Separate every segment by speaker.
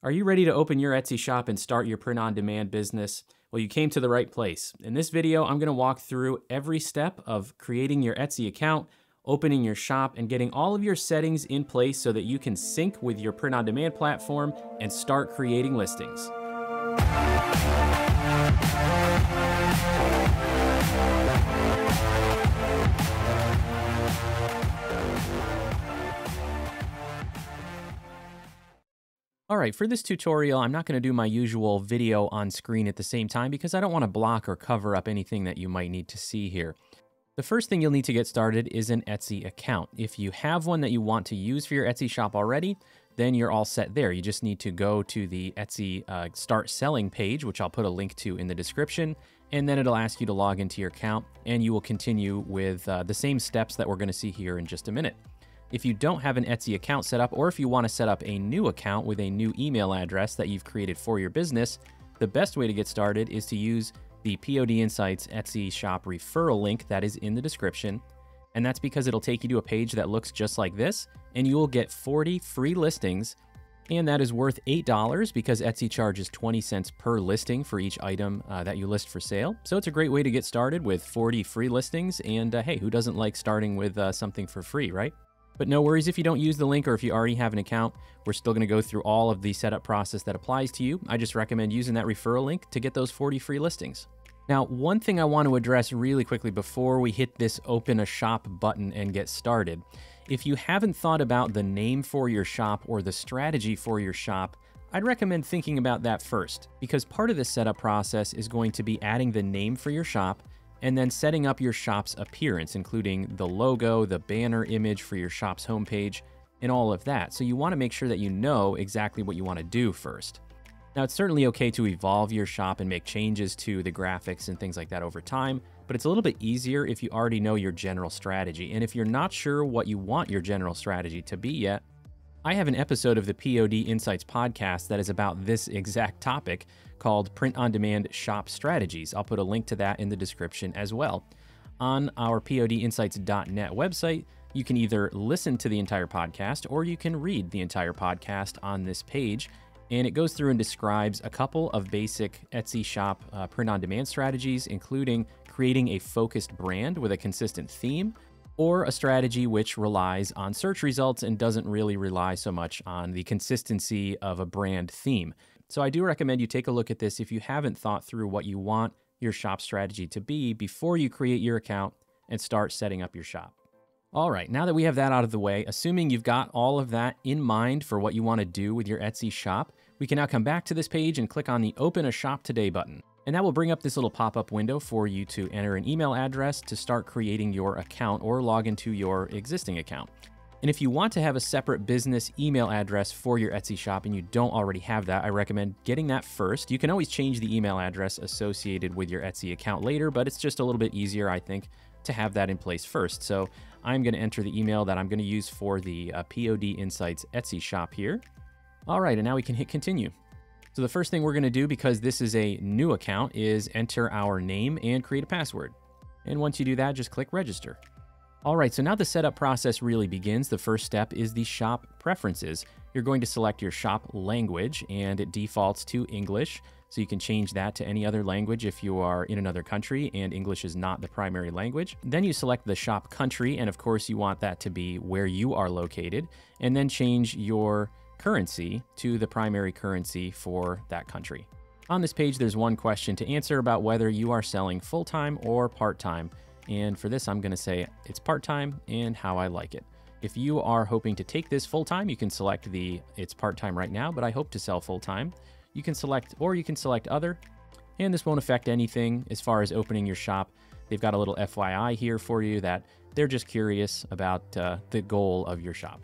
Speaker 1: Are you ready to open your Etsy shop and start your print-on-demand business? Well, you came to the right place. In this video, I'm going to walk through every step of creating your Etsy account, opening your shop, and getting all of your settings in place so that you can sync with your print-on-demand platform and start creating listings. All right, for this tutorial, I'm not going to do my usual video on screen at the same time because I don't want to block or cover up anything that you might need to see here. The first thing you'll need to get started is an Etsy account. If you have one that you want to use for your Etsy shop already, then you're all set there. You just need to go to the Etsy Start Selling page, which I'll put a link to in the description, and then it'll ask you to log into your account, and you will continue with the same steps that we're going to see here in just a minute. If you don't have an Etsy account set up, or if you want to set up a new account with a new email address that you've created for your business, the best way to get started is to use the POD Insights Etsy shop referral link that is in the description. And that's because it'll take you to a page that looks just like this, and you will get 40 free listings. And that is worth $8 because Etsy charges 20 cents per listing for each item that you list for sale. So it's a great way to get started with 40 free listings. And hey, who doesn't like starting with something for free, right? But no worries if you don't use the link or if you already have an account. We're still going to go through all of the setup process that applies to you. I just recommend using that referral link to get those 40 free listings. Now, one thing I want to address really quickly before we hit this open a shop button and get started. If you haven't thought about the name for your shop or the strategy for your shop, I'd recommend thinking about that first, because part of the setup process is going to be adding the name for your shop and then setting up your shop's appearance, including the logo, the banner image for your shop's homepage, and all of that. So you want to make sure that you know exactly what you want to do first. Now, it's certainly okay to evolve your shop and make changes to the graphics and things like that over time, but it's a little bit easier if you already know your general strategy. And if you're not sure what you want your general strategy to be yet, I have an episode of the POD Insights podcast that is about this exact topic called Print-on-Demand Shop Strategies. I'll put a link to that in the description as well. On our podinsights.net website, you can either listen to the entire podcast or you can read the entire podcast on this page. And it goes through and describes a couple of basic Etsy shop print-on-demand strategies, including creating a focused brand with a consistent theme, or a strategy which relies on search results and doesn't really rely so much on the consistency of a brand theme. So I do recommend you take a look at this if you haven't thought through what you want your shop strategy to be before you create your account and start setting up your shop. All right, now that we have that out of the way, assuming you've got all of that in mind for what you want to do with your Etsy shop, we can now come back to this page and click on the Open a Shop Today button. And that will bring up this little pop-up window for you to enter an email address to start creating your account or log into your existing account. And if you want to have a separate business email address for your Etsy shop and you don't already have that, I recommend getting that first. You can always change the email address associated with your Etsy account later, but it's just a little bit easier, I think, to have that in place first. So I'm going to enter the email that I'm going to use for the POD Insights Etsy shop here. All right, and now we can hit continue. So the first thing we're going to do, because this is a new account, is enter our name and create a password. And once you do that, just click register. All right, so now the setup process really begins. The first step is the shop preferences. You're going to select your shop language, and it defaults to English. So you can change that to any other language if you are in another country and English is not the primary language. Then you select the shop country, and of course you want that to be where you are located, and then change your currency to the primary currency for that country. On this page, there's one question to answer about whether you are selling full-time or part-time. And for this, I'm going to say it's part-time and how I like it. If you are hoping to take this full-time, you can select the it's part-time right now, but I hope to sell full-time. You can select, or you can select other, and this won't affect anything as far as opening your shop. They've got a little FYI here for you that they're just curious about the goal of your shop.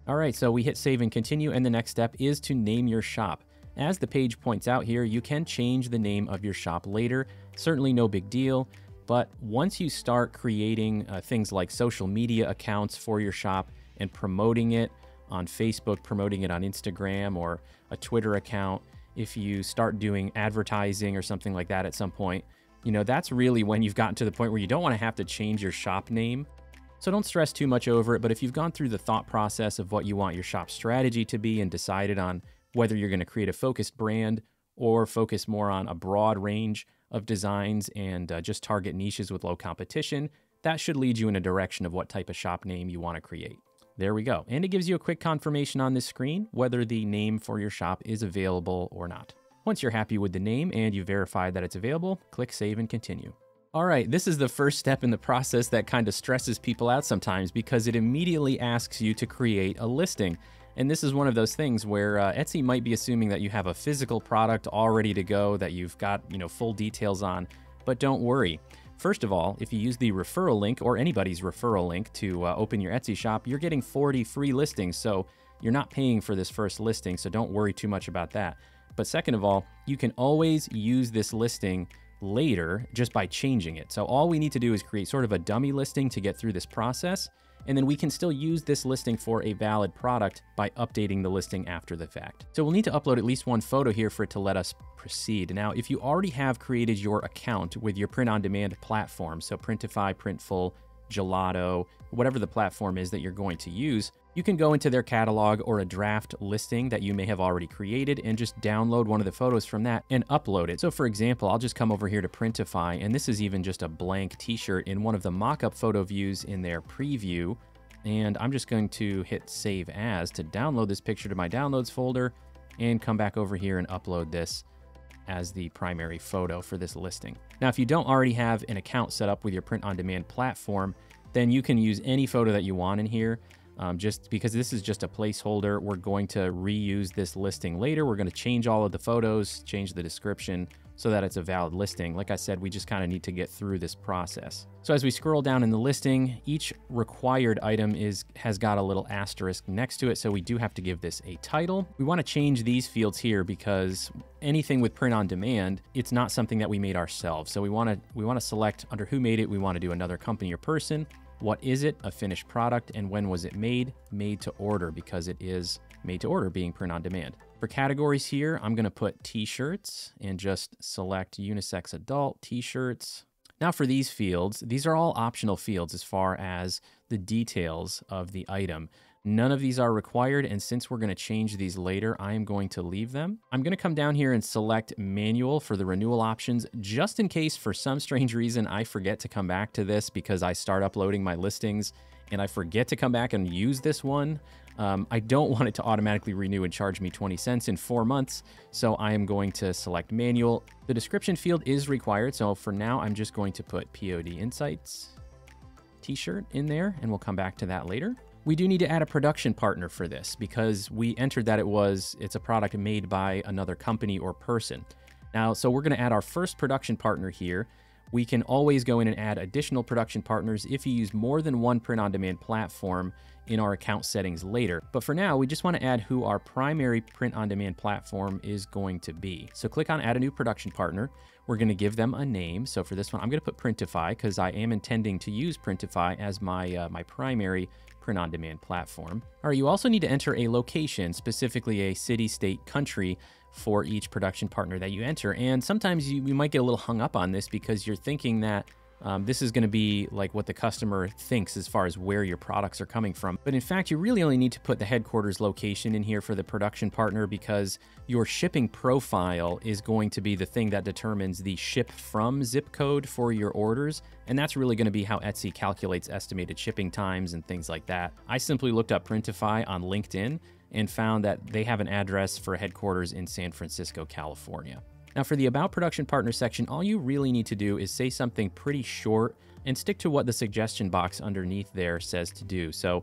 Speaker 1: All right, so we hit save and continue, and the next step is to name your shop. As the page points out here, you can change the name of your shop later. Certainly no big deal, but once you start creating things like social media accounts for your shop and promoting it on Facebook, promoting it on Instagram or a Twitter account, if you start doing advertising or something like that at some point, you know, that's really when you've gotten to the point where you don't want to have to change your shop name. So don't stress too much over it, but if you've gone through the thought process of what you want your shop strategy to be and decided on whether you're going to create a focused brand or focus more on a broad range of designs and just target niches with low competition. That should lead you in a direction of what type of shop name you want to create. There we go. And it gives you a quick confirmation on this screen whether the name for your shop is available or not. Once you're happy with the name and you verified that it's available, click Save and Continue. All right, this is the first step in the process that kind of stresses people out sometimes because it immediately asks you to create a listing. And this is one of those things where Etsy might be assuming that you have a physical product all ready to go, that you've got, full details on, but don't worry. First of all, if you use the referral link or anybody's referral link to open your Etsy shop, you're getting 40 free listings. So you're not paying for this first listing, so don't worry too much about that. But second of all, you can always use this listing later just by changing it. So all we need to do is create sort of a dummy listing to get through this process, and then we can still use this listing for a valid product by updating the listing after the fact. So we'll need to upload at least one photo here for it to let us proceed. Now, if you already have created your account with your print-on-demand platform, so Printify, Printful, Gelato, whatever the platform is that you're going to use, you can go into their catalog or a draft listing that you may have already created and just download one of the photos from that and upload it. So for example, I'll just come over here to Printify, and this is even just a blank t-shirt in one of the mock-up photo views in their preview. And I'm just going to hit Save As to download this picture to my downloads folder and come back over here and upload this as the primary photo for this listing. Now, if you don't already have an account set up with your print-on-demand platform, then you can use any photo that you want in here. Just because this is just a placeholder, we're going to reuse this listing later. We're going to change all of the photos, change the description so that it's a valid listing. Like I said, we just kind of need to get through this process. So as we scroll down in the listing, each required item has got a little asterisk next to it. So we do have to give this a title. We want to change these fields here because anything with print on demand, it's not something that we made ourselves. So we want to select under who made it. We want to do another company or person. What is it? A finished product. And when was it made? Made to order, because it is made to order, being print on demand. For categories here, I'm going to put t-shirts and just select unisex adult t-shirts. Now for these fields, these are all optional fields as far as the details of the item. None of these are required, and since we're going to change these later, I am going to leave them. I'm going to come down here and select manual for the renewal options, just in case for some strange reason I forget to come back to this because I start uploading my listings and I forget to come back and use this one. I don't want it to automatically renew and charge me 20 cents in 4 months, so I am going to select manual. The description field is required, so for now I'm just going to put POD Insights t-shirt in there, and we'll come back to that later. We do need to add a production partner for this because we entered that it's a product made by another company or person. Now, so we're going to add our first production partner here. We can always go in and add additional production partners if you use more than one print-on-demand platform in our account settings later. But for now, we just want to add who our primary print-on-demand platform is going to be. So click on Add a New Production Partner. We're going to give them a name. So for this one, I'm going to put Printify because I am intending to use Printify as my primary print-on-demand platform. All right, you also need to enter a location, specifically a city, state, country, for each production partner that you enter. And sometimes you might get a little hung up on this because you're thinking that this is going to be like what the customer thinks as far as where your products are coming from. But in fact, you really only need to put the headquarters location in here for the production partner because your shipping profile is going to be the thing that determines the ship from zip code for your orders. And that's really going to be how Etsy calculates estimated shipping times and things like that. I simply looked up Printify on LinkedIn and found that they have an address for headquarters in San Francisco, California. Now for the About Production Partner section, all you really need to do is say something pretty short and stick to what the suggestion box underneath there says to do. So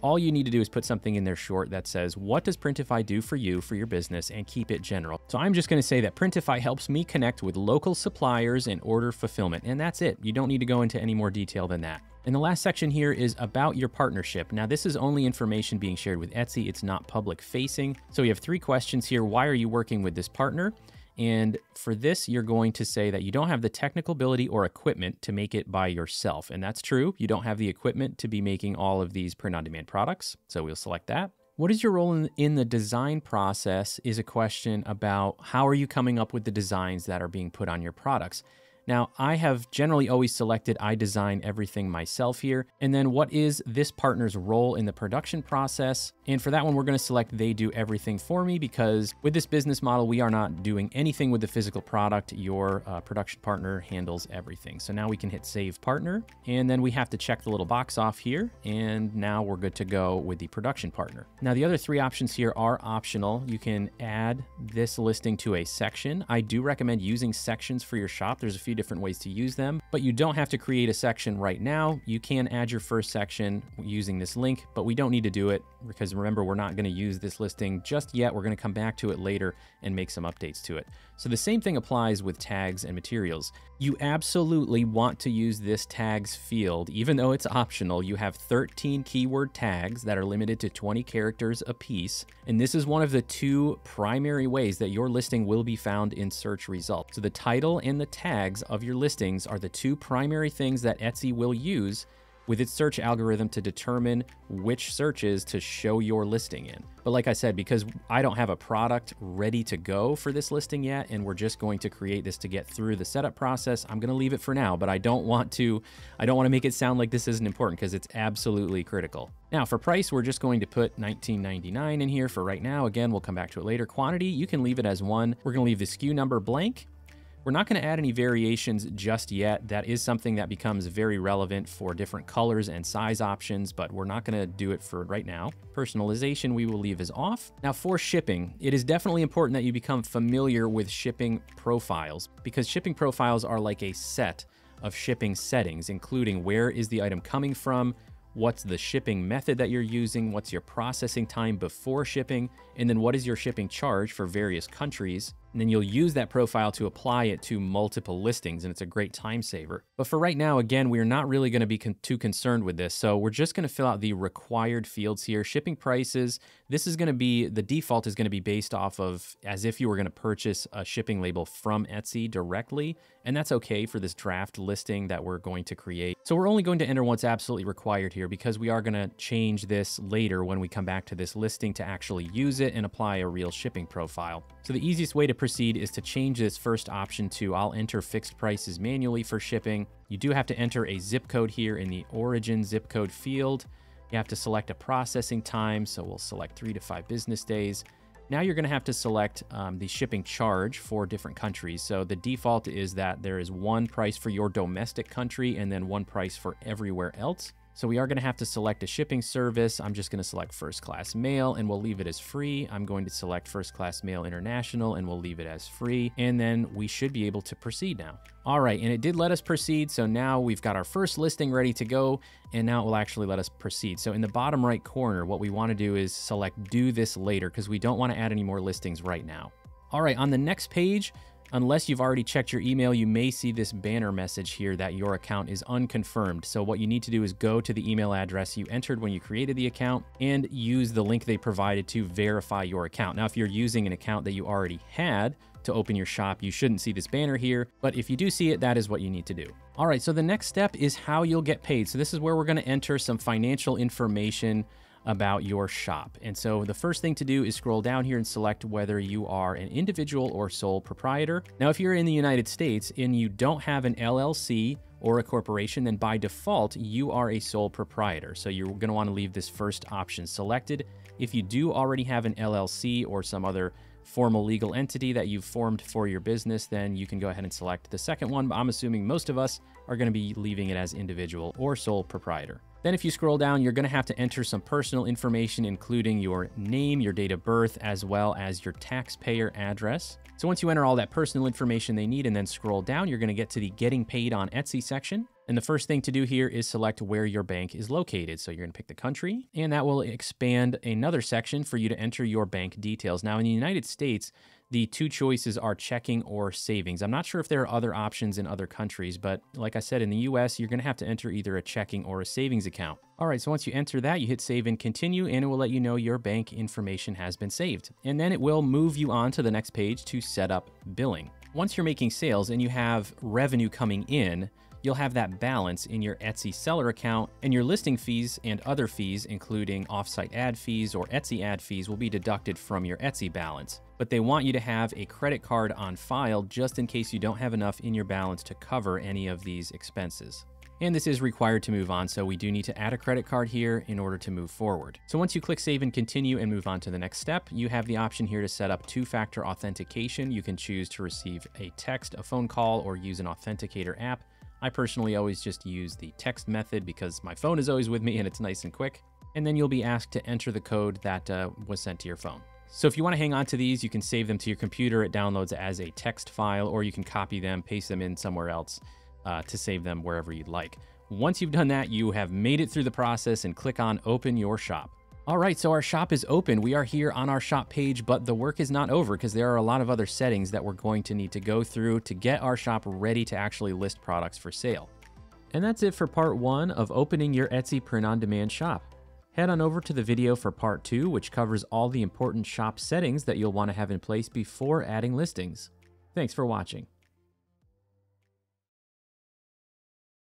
Speaker 1: all you need to do is put something in there short that says, what does Printify do for you, for your business, and keep it general. So I'm just going to say that Printify helps me connect with local suppliers and order fulfillment, and that's it. You don't need to go into any more detail than that. And the last section here is about your partnership. Now, this is only information being shared with Etsy. It's not public facing. So we have 3 questions here. Why are you working with this partner? And for this, you're going to say that you don't have the technical ability or equipment to make it by yourself. And that's true. You don't have the equipment to be making all of these print-on-demand products. So we'll select that. What is your role in the design process is a question about how are you coming up with the designs that are being put on your products. Now, I have generally always selected I design everything myself here. And then what is this partner's role in the production process? And for that one, we're going to select they do everything for me, because with this business model, we are not doing anything with the physical product. Your production partner handles everything. So now we can hit Save Partner, and then we have to check the little box off here. And now we're good to go with the production partner. Now, the other three options here are optional. You can add this listing to a section. I do recommend using sections for your shop. There's a few different ways to use them, but you don't have to create a section right now. You can add your first section using this link, but we don't need to do it because remember, we're not going to use this listing just yet. We're going to come back to it later and make some updates to it. So the same thing applies with tags and materials. You absolutely want to use this tags field, even though it's optional. You have 13 keyword tags that are limited to 20 characters apiece. And this is one of the two primary ways that your listing will be found in search results. So the title and the tags of your listings are the two primary things that Etsy will use with its search algorithm to determine which searches to show your listing in. But like I said, because I don't have a product ready to go for this listing yet, and we're just going to create this to get through the setup process, I'm gonna leave it for now, but I don't want to make it sound like this isn't important, because it's absolutely critical. Now for price, we're just going to put $19.99 in here for right now. Again, we'll come back to it later. Quantity, you can leave it as 1. We're gonna leave the SKU number blank. We're not going to add any variations just yet. That is something that becomes very relevant for different colors and size options, but we're not going to do it for right now. Personalization we will leave as off. Now for shipping, it is definitely important that you become familiar with shipping profiles, because shipping profiles are like a set of shipping settings, including where is the item coming from, what's the shipping method that you're using, what's your processing time before shipping, and then what is your shipping charge for various countries. And then you'll use that profile to apply it to multiple listings, and it's a great time saver. But for right now, again, we're not really going to be too concerned with this. So we're just going to fill out the required fields here. Shipping prices, this is going to be, the default is going to be based off of as if you were going to purchase a shipping label from Etsy directly. And that's okay for this draft listing that we're going to create. So we're only going to enter what's absolutely required here, because we are going to change this later when we come back to this listing to actually use it and apply a real shipping profile. So the easiest way to proceed is to change this first option to I'll enter fixed prices manually for shipping. You do have to enter a zip code here in the origin zip code field. You have to select a processing time, so we'll select 3 to 5 business days. Now you're going to have to select the shipping charge for different countries. So the default is that there is one price for your domestic country and then one price for everywhere else. So we are going to have to select a shipping service. I'm just going to select first class mail and we'll leave it as free. I'm going to select first class mail international and we'll leave it as free. And then we should be able to proceed now. All right, and it did let us proceed. So now we've got our first listing ready to go, and now it will actually let us proceed. So in the bottom right corner, what we want to do is select do this later, because we don't want to add any more listings right now. All right, on the next page, unless you've already checked your email, you may see this banner message here that your account is unconfirmed. So what you need to do is go to the email address you entered when you created the account and use the link they provided to verify your account. Now, if you're using an account that you already had to open your shop, you shouldn't see this banner here, but if you do see it, that is what you need to do. All right, so the next step is how you'll get paid. So this is where we're going to enter some financial information about your shop. And so the first thing to do is scroll down here and select whether you are an individual or sole proprietor. Now, if you're in the United States and you don't have an LLC or a corporation, then by default, you are a sole proprietor. So you're going to want to leave this first option selected. If you do already have an LLC or some other formal legal entity that you've formed for your business, then you can go ahead and select the second one. But I'm assuming most of us are going to be leaving it as individual or sole proprietor. Then if you scroll down, you're going to have to enter some personal information, including your name, your date of birth, as well as your taxpayer address. So once you enter all that personal information they need and then scroll down, you're going to get to the Getting Paid on Etsy section. And the first thing to do here is select where your bank is located. So you're going to pick the country, and that will expand another section for you to enter your bank details. Now, in the United States, the two choices are checking or savings. I'm not sure if there are other options in other countries, but like I said, in the US, you're going to have to enter either a checking or a savings account. All right, so once you enter that, you hit save and continue, and it will let you know your bank information has been saved. And then it will move you on to the next page to set up billing. Once you're making sales and you have revenue coming in, you'll have that balance in your Etsy seller account, and your listing fees and other fees, including offsite ad fees or Etsy ad fees, will be deducted from your Etsy balance. But they want you to have a credit card on file just in case you don't have enough in your balance to cover any of these expenses. And this is required to move on, so we do need to add a credit card here in order to move forward. So once you click Save and Continue and move on to the next step, you have the option here to set up two-factor authentication. You can choose to receive a text, a phone call, or use an authenticator app. I personally always just use the text method because my phone is always with me and it's nice and quick. And then you'll be asked to enter the code that was sent to your phone. So if you want to hang on to these, you can save them to your computer. It downloads as a text file, or you can copy them, paste them in somewhere else to save them wherever you'd like. Once you've done that, you have made it through the process and click on Open Your Shop. All right, so our shop is open. We are here on our shop page, but the work is not over because there are a lot of other settings that we're going to need to go through to get our shop ready to actually list products for sale. And that's it for part 1 of opening your Etsy print-on-demand shop. Head on over to the video for part 2, which covers all the important shop settings that you'll want to have in place before adding listings. Thanks for watching.